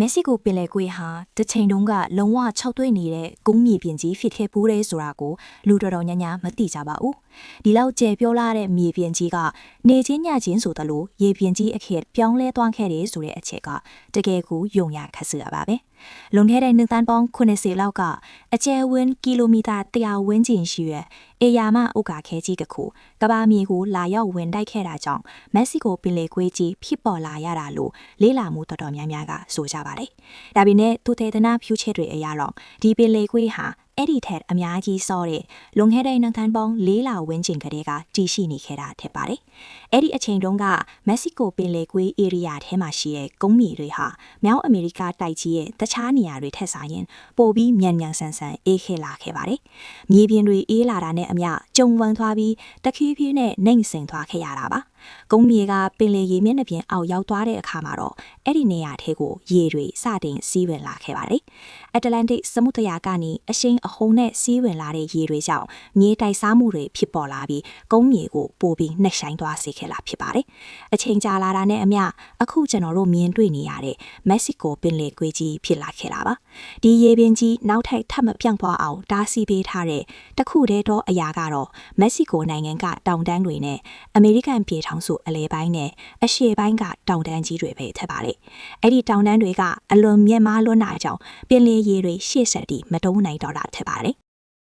မက္ကဆီကိုပင်လယ်ကွေ့ဟာတစ်ချိန်တုန်းကလုံးဝ၆သွေ့နေတဲ့ကုန်းမြေပြင်ကြီးဖြစ်ခဲ့ပူးတယ်ဆိုတာကိုလူတော်တော်များများမသိကြပါဘူး။ဒီလောက်ကျယ်ပြောလာတဲ့မြေပြင်ကြီးကနေချင်းညချင်းဆိုသလိုရေပြင်ကြီးအခေတ်ပြောင်းလဲသွားခဲ့တယ်ဆိုတဲ့အချက်ကတကယ်ကိုယုံရခက်စရာပါပဲ။လွန်ခဲ့တဲ့နှစ်သန်းပေါင်း90လောက်ကအကျယ်ဝန်းကီလိုမီတာ100ဝန်းကျင်ရှိတဲ့အေယာမဥက္ကာခဲကြီးတစ်ခုကဘာမြေကိုလာရောက်ဝင်တိုက်ခဲ့တာကြောင့်မက္ကဆီကိုပင်လယ်ကွေ့ကြီးဖြစ်ပေါ်လာရတာလို့လေးလာမှုတော်တော်များများကဆိုကြပါတယ်။ဒါပေမဲ့သူသေသနာဖြူချက်တွေအရတော့ဒီပင်လယ်ကွေ့ဟာအဲ့ဒီထက်အများကြီးစောတဲ့လွန်ခဲ့တဲ့နှစ်သန်းပေါင်း4လဝန်းကျင်ကတည်းကတည်ရှိနေခဲ့တာဖြစ်ပါတယ်။အဲ့ဒီအချိန်တုန်းကမက္ကဆီကိုပင်လယ်ကွေ့ဧရိယာထဲမှာရှိတဲ့ကုန်းမြေတွေဟာမြောက်အမေရိကတိုက်ကြီးရဲ့တခြားနေရာတွေထက်ဆိုင်ရင်ပိုပြီးမြန်မြန်ဆန်ဆန်အေးခဲလာခဲ့ပါတယ်။မြေပြင်တွေအေးလာတာနဲ့အမျှကျုံဝန်းသွားပြီးတဖြည်းဖြည်းနဲ့နှိမ့်ဆင်သွားခဲ့ရတာပါ။ကုန်းမြေကပင်လယ်ရေမျက်နှာပြင်အောက်ရောက်သွားတဲ့အခါမှာတော့အဲ့ဒီနေရာထဲကိုရေတွေစတင်စီးဝင်လာခဲ့ပါတယ်။အတ္တလန္တိတ်သမုဒ္ဒရာကနေအရှိန်အဟုန်နဲ့စီးဝင်လာတဲ့ရေတွေကြောင့်မြေတိုက်စားမှုတွေဖြစ်ပေါ်လာပြီးကုန်းမြေကိုပိုပြီးနှက်ဆိုင်သွားစေခဲ့တာဖြစ်ပါတယ်။အချိန်ကြာလာတာနဲ့အမျှအခုကျွန်တော်တို့မြင်တွေ့နေရတဲ့မက္ကဆီကိုပင်လယ်ကွေ့ကြီးဖြစ်လာခဲ့တာပါ။ဒီရေပြင်ကြီးနောက်ထပ်ထပ်မပြောင်းသွားအောင်တားဆီးပေးထားတဲ့တခုတည်းသောအရာကတော့မက္ကဆီကိုနိုင်ငံကတောင်တန်းတွေနဲ့အမေရိကန်ပြည်ထောင်စုအလဲပိုင်းနဲ့အရှေ့ပိုင်းကတောင်တန်းကြီးတွေပဲဖြစ်ပါတယ်။အဲ့ဒီတောင်တန်းတွေကအလွန်မြင့်မားလွန်းတာကြောင့်ပင်လယ်ရေတွေရှေ့ဆက်ပြီးမတုံးနိုင်တော့တာဖြစ်ပါတယ်